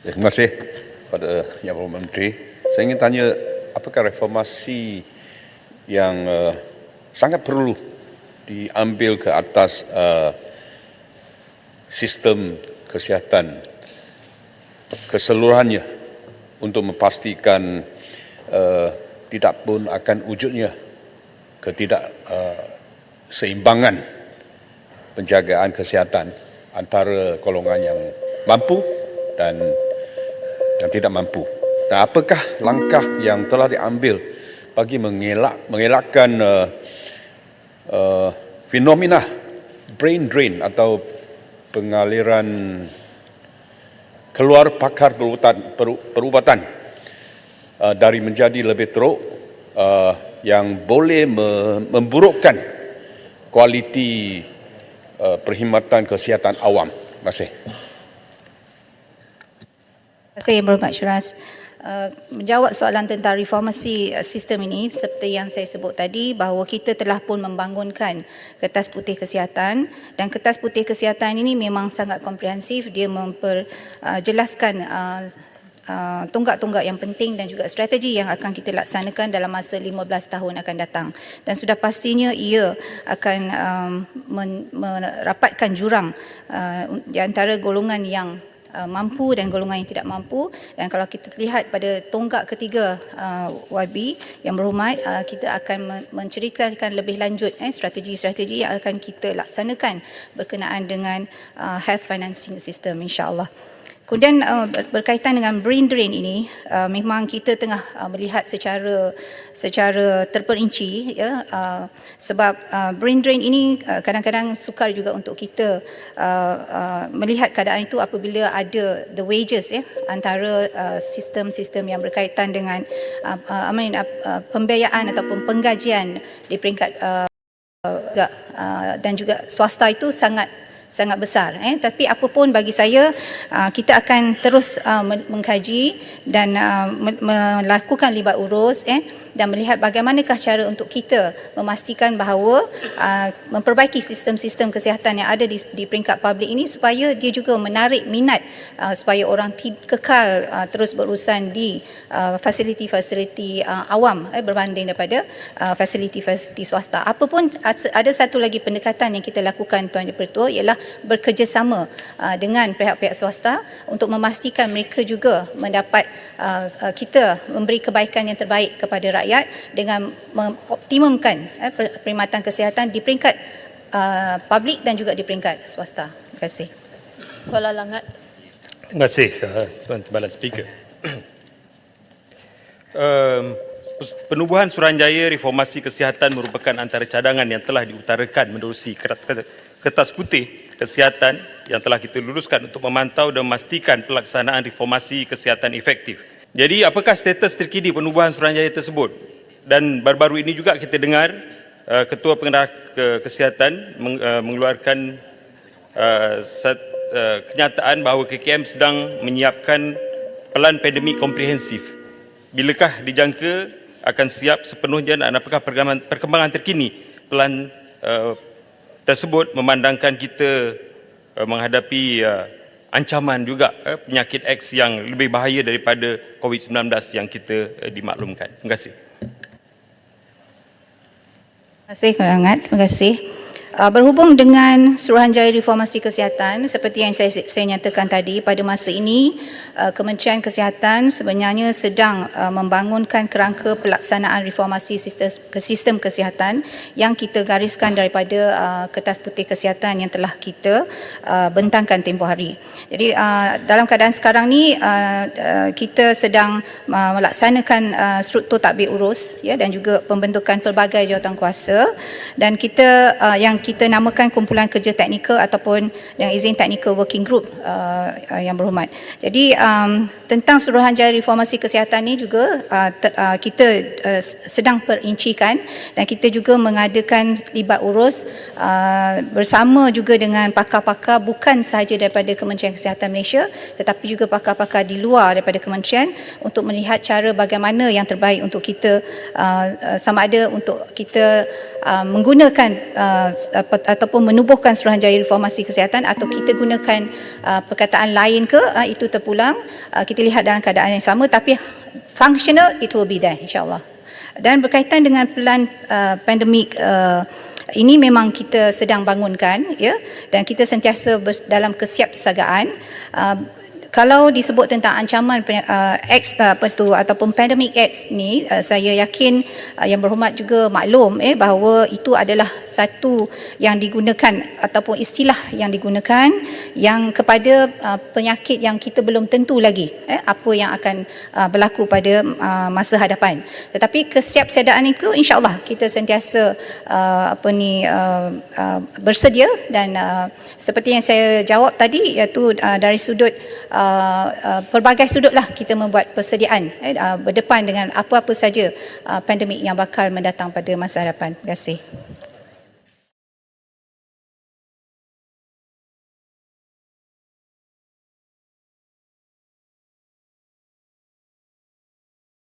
Terima kasih kepada Yang Berhormat Menteri. Saya ingin tanya, apakah reformasi yang sangat perlu diambil ke atas sistem kesihatan keseluruhannya untuk memastikan tidak pun akan wujudnya ketidakseimbangan penjagaan kesihatan antara golongan yang mampu dan yang tidak mampu. Dan apakah langkah yang telah diambil bagi mengelakkan fenomena brain drain atau pengaliran keluar pakar perubatan dari menjadi lebih teruk yang boleh memburukkan kualiti perkhidmatan kesihatan awam. Terima kasih. Terima kasih Yang Berhormat Syuras. Menjawab soalan tentang reformasi sistem ini, seperti yang saya sebut tadi, bahawa kita telah pun membangunkan Kertas Putih Kesihatan, dan Kertas Putih Kesihatan ini memang sangat komprehensif. Dia memperjelaskan tonggak-tonggak yang penting dan juga strategi yang akan kita laksanakan dalam masa 15 tahun akan datang, dan sudah pastinya ia akan merapatkan jurang di antara golongan yang mampu dan golongan yang tidak mampu. Dan kalau kita lihat pada tonggak ketiga YB Yang Berhormat, kita akan menceritakan lebih lanjut strategi-strategi yang akan kita laksanakan berkenaan dengan health financing system, insya-Allah. Kemudian berkaitan dengan brain drain ini, memang kita tengah melihat secara terperinci, ya, sebab brain drain ini kadang-kadang sukar juga untuk kita melihat keadaan itu apabila ada the wages, ya, antara sistem-sistem yang berkaitan dengan pembiayaan ataupun penggajian di peringkat dan juga swasta itu sangat besar. Tapi apapun, bagi saya, kita akan terus mengkaji dan melakukan libat urus dan melihat bagaimanakah cara untuk kita memastikan bahawa memperbaiki sistem-sistem kesihatan yang ada di peringkat publik ini, supaya dia juga menarik minat supaya orang kekal terus berurusan di fasiliti-fasiliti awam berbanding daripada fasiliti-fasiliti swasta. Apapun, ada satu lagi pendekatan yang kita lakukan, Tuan Dipertua, ialah bekerjasama dengan pihak-pihak swasta untuk memastikan mereka juga mendapat kita memberi kebaikan yang terbaik kepada rakyat dengan mengoptimumkan perkhidmatan kesihatan di peringkat publik dan juga di peringkat swasta. Terima kasih. Kuala Langat. Terima kasih Tuan Timbalan Speaker. Penubuhan Suruhanjaya Reformasi Kesihatan merupakan antara cadangan yang telah diutarakan menerusi Kertas Putih Kesihatan yang telah kita luluskan untuk memantau dan memastikan pelaksanaan reformasi kesihatan efektif. Jadi, apakah status terkini penubuhan Suruhanjaya tersebut? Dan baru-baru ini juga kita dengar Ketua Pengarah Kesihatan mengeluarkan kenyataan bahawa KKM sedang menyiapkan pelan pandemik komprehensif. Bilakah dijangka akan siap sepenuhnya, dan apakah perkembangan terkini pelan tersebut memandangkan kita menghadapi ancaman juga penyakit X yang lebih bahaya daripada COVID-19 yang kita dimaklumkan. Terima kasih. Terima kasih Tuan Langat. Terima kasih. Berhubung dengan Suruhanjaya Reformasi Kesihatan, seperti yang saya nyatakan tadi, pada masa ini Kementerian Kesihatan sebenarnya sedang membangunkan kerangka pelaksanaan reformasi sistem kesihatan yang kita gariskan daripada Kertas Putih Kesihatan yang telah kita bentangkan tempoh hari. Jadi dalam keadaan sekarang ni kita sedang melaksanakan struktur tadbir urus, ya, dan juga pembentukan pelbagai jawatankuasa, dan kita yang kita namakan kumpulan kerja teknikal ataupun yang izin technical working group, Yang Berhormat. Jadi tentang Suruhanjaya Reformasi Kesihatan ini juga kita sedang perincikan, dan kita juga mengadakan libat urus bersama juga dengan pakar-pakar bukan sahaja daripada Kementerian Kesihatan Malaysia, tetapi juga pakar-pakar di luar daripada kementerian, untuk melihat cara bagaimana yang terbaik untuk kita, sama ada untuk kita menggunakan ataupun menubuhkan Suruhanjaya Reformasi Kesihatan, atau kita gunakan perkataan lain ke, itu terpulang. Kita lihat dalam keadaan yang sama, tapi functional it will be there insyaAllah. Dan berkaitan dengan pelan pandemik ini memang kita sedang bangunkan, ya, dan kita sentiasa dalam kesiapsiagaan. Kalau disebut tentang ancaman X ataupun pandemic X ni, saya yakin yang berhormat juga maklum bahawa itu adalah satu yang digunakan ataupun istilah yang digunakan yang kepada penyakit yang kita belum tentu lagi apa yang akan berlaku pada masa hadapan. Tetapi kesiapsiagaan itu insya-Allah kita sentiasa bersedia, dan seperti yang saya jawab tadi, iaitu dari sudut pelbagai sudutlah kita membuat persediaan berdepan dengan apa-apa saja pandemik yang bakal mendatang pada masa hadapan. Terima kasih.